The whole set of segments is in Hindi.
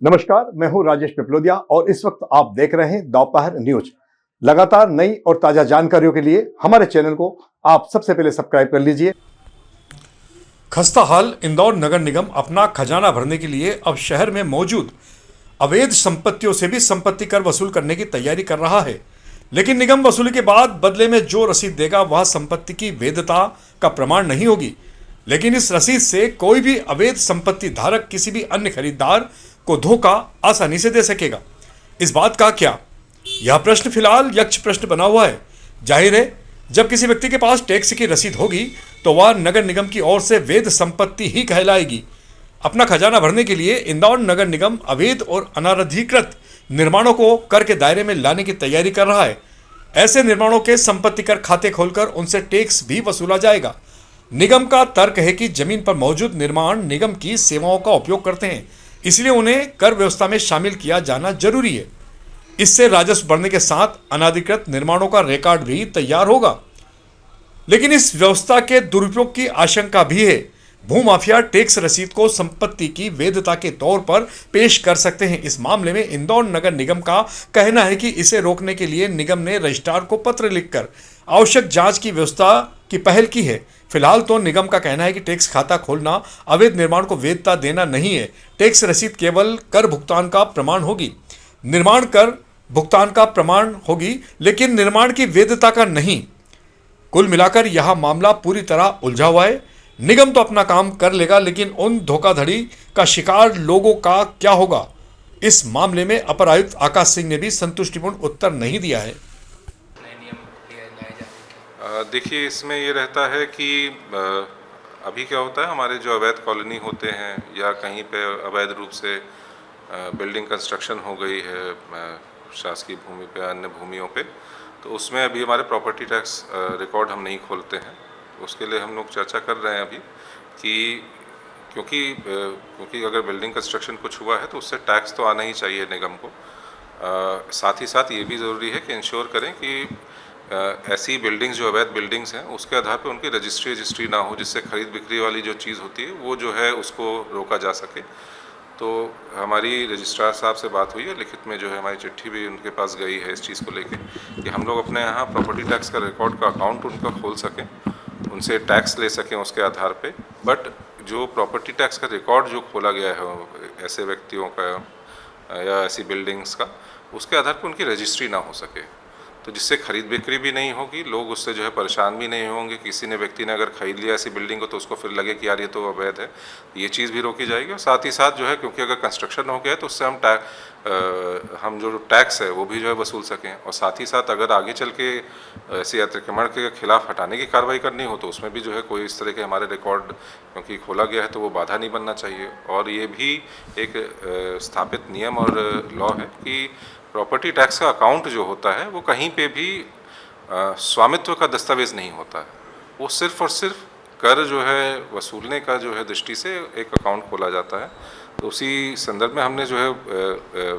नमस्कार, मैं हूं राजेश पिपलोदिया और इस वक्त आप देख रहे हैं दोपहर न्यूज। लगातार नई और ताजा जानकारियों के लिए हमारे चैनल को आप सबसे पहले सब्सक्राइब कर लीजिए। खस्ता हाल इंदौर नगर निगम अपना खजाना भरने के लिए अब शहर में मौजूद अवैध संपत्तियों से भी संपत्ति कर वसूल करने की तैयारी कर रहा है। लेकिन निगम वसूली के बाद बदले में जो रसीद देगा वह संपत्ति की वैधता का प्रमाण नहीं होगी। लेकिन इस रसीद से कोई भी अवैध संपत्ति धारक किसी भी अन्य खरीदार को धोखा आसानी से दे सकेगा। इस बात का क्या? यह प्रश्न फिलहाल यक्ष प्रश्न बना हुआ है। जाहिर है, जब किसी व्यक्ति के पास टैक्स की रसीद होगी तो वह नगर निगम की ओर से वैध संपत्ति ही कहलाएगी। अपना खजाना भरने के लिए इंदौर नगर निगम अवैध और अनाधिकृत निर्माणों को कर के दायरे में लाने की तैयारी कर रहा है। ऐसे निर्माणों के संपत्ति कर खाते खोलकर उनसे टैक्स भी वसूला जाएगा। निगम का तर्क है कि जमीन पर मौजूद निर्माण निगम की सेवाओं का उपयोग करते हैं, इसलिए उन्हें कर व्यवस्था में शामिल किया जाना जरूरी है। इससे राजस्व बढ़ने के साथ अनाधिकृत निर्माणों का रिकॉर्ड भी तैयार होगा। लेकिन इस व्यवस्था के दुरुपयोग की आशंका भी है। भूमाफिया टैक्स रसीद को संपत्ति की वैधता के तौर पर पेश कर सकते हैं। इस मामले में इंदौर नगर निगम का कहना है कि इसे रोकने के लिए निगम ने रजिस्ट्रार को पत्र लिखकर आवश्यक जांच की व्यवस्था की पहल की है। फिलहाल तो निगम का कहना है कि टैक्स खाता खोलना अवैध निर्माण को वैधता देना नहीं है। टैक्स रसीद केवल कर भुगतान का प्रमाण होगी, निर्माण कर भुगतान का प्रमाण होगी, लेकिन निर्माण की वैधता का नहीं। कुल मिलाकर यह मामला पूरी तरह उलझा हुआ है। निगम तो अपना काम कर लेगा, लेकिन उन धोखाधड़ी का शिकार लोगों का क्या होगा? इस मामले में अपर आयुक्त आकाश सिंह ने भी संतुष्टिपूर्ण उत्तर नहीं दिया है। देखिए, इसमें ये रहता है कि अभी क्या होता है, हमारे जो अवैध कॉलोनी होते हैं या कहीं पे अवैध रूप से बिल्डिंग कंस्ट्रक्शन हो गई है शासकीय भूमि पे, अन्य भूमियों पे, तो उसमें अभी हमारे प्रॉपर्टी टैक्स रिकॉर्ड हम नहीं खोलते हैं। उसके लिए हम लोग चर्चा कर रहे हैं अभी कि क्योंकि अगर बिल्डिंग कंस्ट्रक्शन कुछ हुआ है तो उससे टैक्स तो आना ही चाहिए निगम को। साथ ही साथ ये भी ज़रूरी है कि इंश्योर करें कि ऐसी बिल्डिंग्स जो अवैध बिल्डिंग्स हैं उसके आधार पर उनकी रजिस्ट्री ना हो, जिससे खरीद बिक्री वाली जो चीज़ होती है वो जो है उसको रोका जा सके। तो हमारी रजिस्ट्रार साहब से बात हुई है, लिखित में जो है हमारी चिट्ठी भी उनके पास गई है इस चीज़ को लेके कि हम लोग अपने यहाँ प्रॉपर्टी टैक्स का रिकॉर्ड का अकाउंट उनका खोल सकें, उनसे टैक्स ले सकें उसके आधार पे। बट जो प्रॉपर्टी टैक्स का रिकॉर्ड जो खोला गया है ऐसे व्यक्तियों का या ऐसी बिल्डिंग्स का, उसके आधार पर उनकी रजिस्ट्री ना हो सके, तो जिससे खरीद बिक्री भी नहीं होगी, लोग उससे जो है परेशान भी नहीं होंगे। किसी ने व्यक्ति ने अगर खरीद लिया ऐसी बिल्डिंग को तो उसको फिर लगे कि यार ये तो अवैध है, ये चीज़ भी रोकी जाएगी। और साथ ही साथ जो है, क्योंकि अगर कंस्ट्रक्शन हो गया है तो उससे हम जो टैक्स है वो भी जो है वसूल सकें। और साथ ही साथ अगर आगे चल के ऐसे अतिक्रमण के खिलाफ हटाने की कार्रवाई करनी हो तो उसमें भी जो है कोई इस तरह के हमारे रिकॉर्ड क्योंकि खोला गया है तो वो बाधा नहीं बनना चाहिए। और ये भी एक स्थापित नियम और लॉ है कि प्रॉपर्टी टैक्स का अकाउंट जो होता है वो कहीं पे भी स्वामित्व का दस्तावेज नहीं होता है, वो सिर्फ और सिर्फ कर जो है वसूलने का जो है दृष्टि से एक अकाउंट खोला जाता है। तो उसी संदर्भ में हमने जो है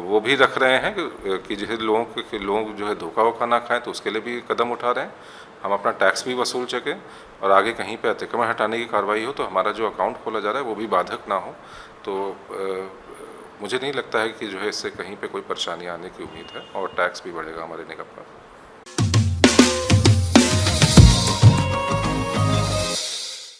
वो भी रख रहे हैं कि जैसे लोग जो है धोखा वोखा ना खाएं, तो उसके लिए भी कदम उठा रहे हैं। हम अपना टैक्स भी वसूल सकें और आगे कहीं पे अतिक्रमण हटाने की कार्रवाई हो तो हमारा जो अकाउंट खोला जा रहा है वो भी बाधक ना हो। तो मुझे नहीं लगता है कि जो है इससे कहीं पे कोई परेशानी आने की उम्मीद है और टैक्स भी बढ़ेगा हमारे निगम का।